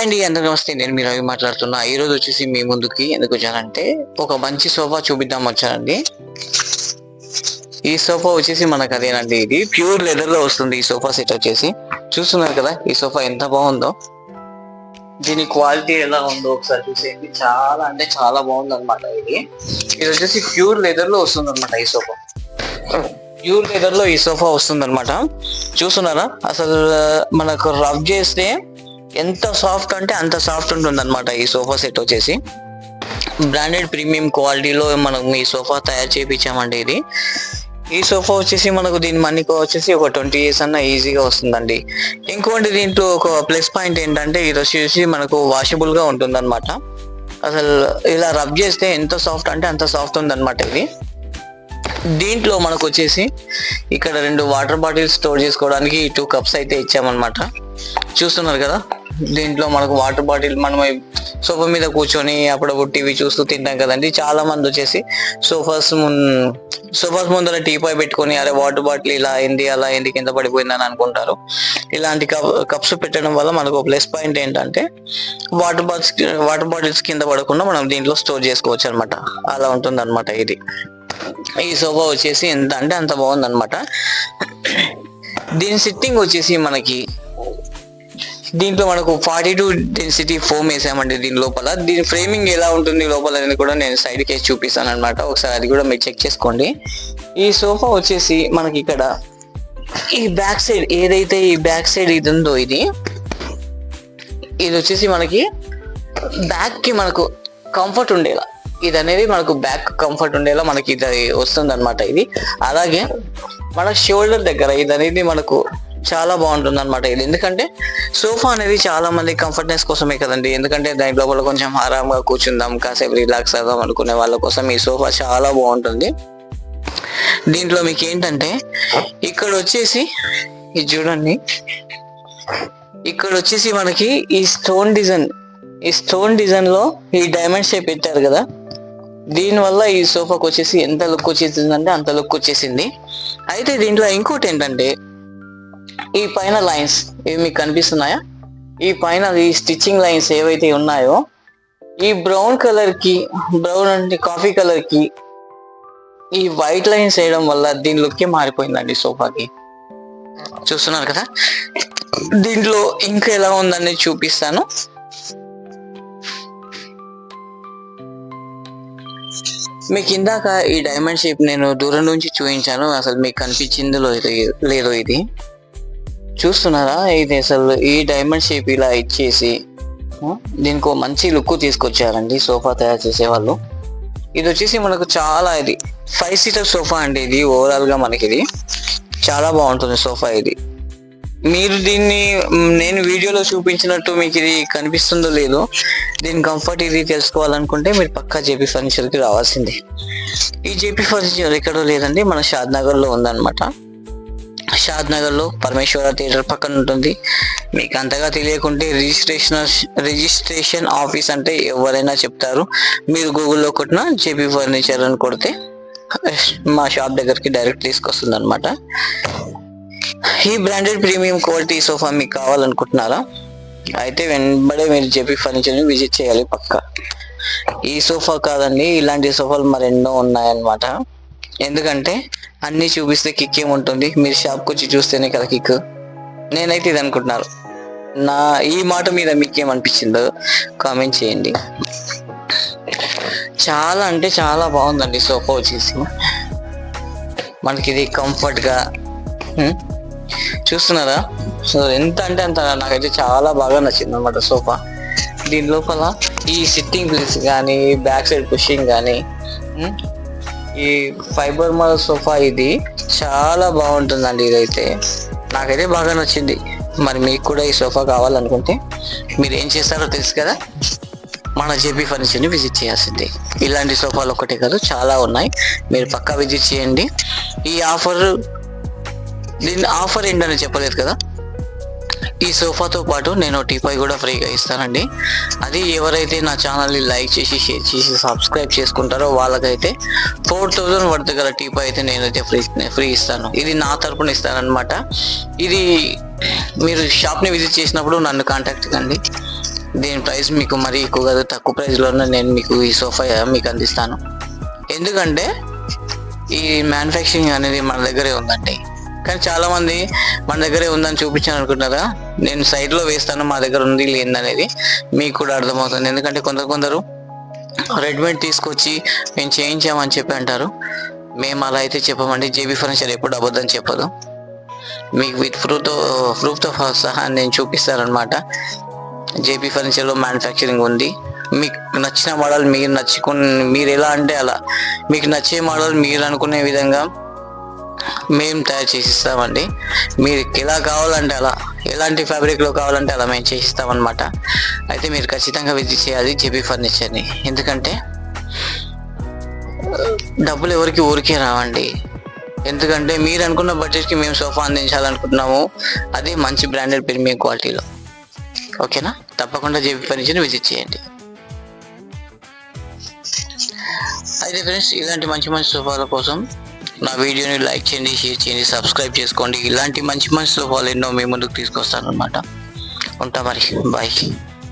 అండి అందరూ నమస్తే, నేను మీరు అవి మాట్లాడుతున్నా. ఈరోజు వచ్చేసి మీ ముందుకి ఎందుకు వచ్చానంటే ఒక మంచి సోఫా చూపిద్దాం వచ్చానండి. ఈ సోఫా వచ్చేసి మనకు అదేనండి, ఇది ప్యూర్ లెదర్ లో వస్తుంది. ఈ సోఫా సెట్ వచ్చేసి చూస్తున్నారు కదా, ఈ సోఫా ఎంత బాగుందో, దీని క్వాలిటీ ఎలా ఉందో ఒకసారి చూసేయండి. చాలా అంటే చాలా బాగుంది అనమాట. ఇది వచ్చేసి ప్యూర్ లెదర్ లో వస్తుంది అనమాట. ఈ సోఫా ప్యూర్ లెదర్ లో ఈ సోఫా వస్తుంది అనమాట. చూస్తున్నారా, అసలు మనకు రబ్ చేస్తే ఎంత సాఫ్ట్ అంటే అంత సాఫ్ట్ ఉంటుంది అనమాట. ఈ సోఫా సెట్ వచ్చేసి బ్రాండెడ్ ప్రీమియం క్వాలిటీలో మనం ఈ సోఫా తయారు చేయించామండి. ఈ సోఫా వచ్చేసి మనకు దీని మనీకి వచ్చేసి ఒక 20 years అన్న ఈజీగా వస్తుందండి. ఇంకోటి దీంట్లో ఒక ప్లస్ పాయింట్ ఏంటంటే ఇది వచ్చేసి మనకు వాషబుల్ గా ఉంటుంది అనమాట. అసలు ఇలా రబ్ చేస్తే ఎంత సాఫ్ట్ అంటే అంత సాఫ్ట్ ఉంది అనమాట. దీంట్లో మనకు వచ్చేసి ఇక్కడ 2 వాటర్ బాటిల్స్ స్టోర్ చేసుకోవడానికి 2 cups అయితే ఇచ్చామన్నమాట. చూస్తున్నారు కదా, దీంట్లో మనకు వాటర్ బాటిల్, మనం సోఫా మీద కూర్చొని అప్పుడప్పుడు టీవీ చూస్తూ తింటాం కదండి. చాలా మంది వచ్చేసి సోఫాస్ ముందర టీపాయ్ పెట్టుకొని అరే వాటర్ బాటిల్ ఇలా అయింది అలా అయింది కింద పడిపోయిందని అనుకుంటారు. ఇలాంటి కప్స్ పెట్టడం వల్ల మనకు ప్లస్ పాయింట్ ఏంటంటే వాటర్ బాటిల్స్ కింద పడకుండా మనం దీంట్లో స్టోర్ చేసుకోవచ్చు అనమాట. అలా ఉంటుంది అనమాట. ఈ సోఫా వచ్చేసి ఎంత అంటే అంత బాగుంది అనమాట. దీని సిట్టింగ్ వచ్చేసి దీంట్లో మనకు 42 డెన్సిటీ ఫోమ్ వేసామండి దీని లోపల. దీని ఫ్రేమింగ్ ఎలా ఉంటుంది లోపల అనేది కూడా నేను సైడ్ కేసి చూపిస్తాను అనమాట. ఒకసారి అది కూడా మీరు చెక్ చేసుకోండి. ఈ సోఫా వచ్చేసి మనకి ఇక్కడ ఈ బ్యాక్ సైడ్ ఏదైతే ఈ బ్యాక్ సైడ్ ఇది ఉందో ఇది వచ్చేసి మనకి బ్యాక్ కి మనకు కంఫర్ట్ ఉండేలా, ఇది అనేది మనకు బ్యాక్ కంఫర్ట్ ఉండేలా మనకి ఇది వస్తుంది అనమాట. అలాగే మన షోల్డర్ దగ్గర ఇది అనేది మనకు చాలా బాగుంటుంది అనమాట. ఎందుకంటే సోఫా అనేది చాలా మంది కంఫర్ట్నెస్ కోసమే కదండి. ఎందుకంటే దాని లోపల కొంచెం ఆరాంగా కూర్చుందాం, కాసేపు రిలాక్స్ అవుదాం అనుకునే వాళ్ళ కోసం ఈ సోఫా చాలా బాగుంటుంది. దీంట్లో మీకు ఏంటంటే ఇక్కడ వచ్చేసి ఇది చూడండి, ఇక్కడ వచ్చేసి మనకి ఈ స్టోన్ డిజైన్ లో ఈ డైమండ్ షేప్ పెట్టారు కదా, దీనివల్ల ఈ సోఫాకి వచ్చేసి ఎంత లుక్ వచ్చేసిందంటే అంత లుక్ వచ్చేసింది. అయితే దీంట్లో ఇంకోటి ఏంటంటే ఈ పైన లైన్స్ ఇవి మీకు కనిపిస్తున్నాయా, ఈ పైన ఈ స్టిచ్చింగ్ లైన్స్ ఏవైతే ఉన్నాయో ఈ బ్రౌన్ అంటే కాఫీ కలర్ కి ఈ వైట్ లైన్స్ వేయడం వల్ల దీని లుక్కే మారిపోయిందండి సోఫాకి. చూస్తున్నారు కదా, దీంట్లో ఇంకా ఎలా ఉందని చూపిస్తాను. మీకు ఇందాక ఈ డైమండ్ షేప్ నేను దూరం నుంచి చూపించాను, అసలు మీకు కనిపించిందో లేదో. ఇది చూస్తున్నారా, ఇది అసలు ఈ డైమండ్ షేప్ ఇలా ఇచ్చేసి దీనికి ఒక మంచి లుక్ తీసుకొచ్చారండి సోఫా తయారు చేసే వాళ్ళు. ఇది వచ్చేసి మనకు చాలా 5 seater సోఫా అండి. ఇది ఓవరాల్ గా మనకి ఇది చాలా బాగుంటుంది సోఫా. మీరు దీన్ని నేను వీడియోలో చూపించినట్టు మీకు ఇది కనిపిస్తుందో లేదో, దీని కంఫర్ట్ ఇది తెలుసుకోవాలనుకుంటే మీరు పక్కా జేపీ ఫర్నిచర్ కి రావాల్సిందే. ఈ జేపీ ఫర్నిచర్ ఎక్కడో లేదండి, మన షాద్నగర్ లో ఉందన్నమాట. షాద్నగర్ లో పరమేశ్వర థియేటర్ పక్కన ఉంటుంది. మీకు అంతగా తెలియకుంటే రిజిస్ట్రేషన్ ఆఫీస్ అంటే ఎవరైనా చెప్తారు. మీరు గూగుల్లో కొట్టిన జేపీ ఫర్నిచర్ అని కొడితే మా షాప్ దగ్గరికి డైరెక్ట్ తీసుకొస్తుంది అనమాట. ఈ బ్రాండెడ్ ప్రీమియం క్వాలిటీ సోఫా మీకు కావాలనుకుంటున్నారా, అయితే వెంబడే మీరు జేపీ ఫర్నిచర్ ని విజిట్ చేయాలి పక్కా. ఈ సోఫా కాదండి, ఇలాంటి సోఫాలు మరెన్నో ఉన్నాయన్నమాట. ఎందుకంటే అన్ని చూపిస్తే కిక్ ఏముంటుంది, మీరు షాప్కి వచ్చి చూస్తేనే కదా కిక్. నేనైతే ఇది అనుకుంటున్నాను. ఈ మాట మీద మీకేమనిపించిందో కామెంట్ చేయండి. చాలా అంటే చాలా బాగుందండి సోఫా వచ్చేసి. మనకి ఇది కంఫర్ట్ గా చూస్తున్నారా, సో ఎంత అంటే అంత నాకైతే చాలా బాగా నచ్చింది అనమాట సోఫా. దీని లోపల ఈ సిట్టింగ్ ప్లేస్ కానీ, బ్యాక్ సైడ్ పుషింగ్ కానీ, ఈ ఫైబర్ మోడల్ సోఫా ఇది చాలా బాగుంటుందండి. ఇదైతే నాకైతే బాగా నచ్చింది. మరి మీకు కూడా ఈ సోఫా కావాలనుకుంటే మీరు ఏం చేస్తారో తెలుసు కదా, మన జేబీ ఫర్నిచర్ని విజిట్ చేయాల్సిందే. ఇలాంటి సోఫాలు ఒకటే కాదు, చాలా ఉన్నాయి, మీరు పక్కా విజిట్ చేయండి. ఈ ఆఫర్, దీని ఆఫర్ ఏంటని చెప్పలేదు కదా, ఈ సోఫాతో పాటు నేను టీపాయ్ కూడా ఫ్రీగా ఇస్తానండి. అది ఎవరైతే నా ఛానల్ని లైక్ చేసి షేర్ చేసి సబ్స్క్రైబ్ చేసుకుంటారో వాళ్ళకైతే 4000 వర్త్ గల టీపాయ్ అయితే నేనైతే ఫ్రీ ఇస్తాను. ఇది నా తరపున ఇస్తానన్నమాట. ఇది మీరు షాప్ని విజిట్ చేసినప్పుడు నన్ను కాంటాక్ట్ కండి. దీని ప్రైస్ మీకు మరీ ఎక్కువ కాదు, తక్కువ ప్రైస్లోనే నేను మీకు ఈ సోఫా మీకు అందిస్తాను. ఎందుకంటే ఈ మ్యానుఫ్యాక్చరింగ్ అనేది మన దగ్గరే ఉందండి. కానీ చాలామంది మన దగ్గరే ఉందని చూపించాను అనుకుంటున్నారా, నేను సైడ్లో వేస్తాను మా దగ్గర ఉంది లేదనేది మీకు కూడా అర్థమవుతుంది. ఎందుకంటే కొందరు రెడీమేడ్ తీసుకొచ్చి మేము చేయించామని చెప్పి అంటారు. మేము అలా అయితే చెప్పమండి. జేబీ ఫర్నిచర్ ఎప్పుడు అబద్ధం చెప్పదు. మీకు విత్ ప్రూఫ్తో సహా నేను చూపిస్తారనమాట. జేబీ ఫర్నిచర్లో మ్యానుఫ్యాక్చరింగ్ ఉంది. మీకు నచ్చిన మోడల్ మీరు ఎలా అంటే అలా మీకు నచ్చే మోడల్ మీరు అనుకునే విధంగా మేము తయారు చేసిస్తామండి. మీరు ఎలా కావాలంటే అలా, ఎలాంటి ఫ్యాబ్రిక్లో కావాలంటే అలా మేము చేసిస్తామన్నమాట. అయితే మీరు ఖచ్చితంగా విజిట్ చేయాలి జేబీ ఫర్నిచర్ని. ఎందుకంటే డబ్బులు ఎవరికి ఊరికే రావండి. ఎందుకంటే మీరు అనుకున్న బడ్జెట్కి మేము సోఫా అందించాలనుకుంటున్నాము, అది మంచి బ్రాండెడ్ ప్రీమియం క్వాలిటీలో. ఓకేనా? తప్పకుండా జేబీ ఫర్నిచర్ని విజిట్ చేయండి. అయితే ఫ్రెండ్స్, ఇలాంటి మంచి సోఫాల కోసం నా వీడియోని లైక్ చేయండి, షేర్ చేయండి, సబ్స్క్రైబ్ చేసుకోండి. ఇలాంటి మంచి సోఫాలు ఎన్నో మీ ముందుకు తీసుకొస్తాను అనమాట. ఉంటా మరి, బాయ్.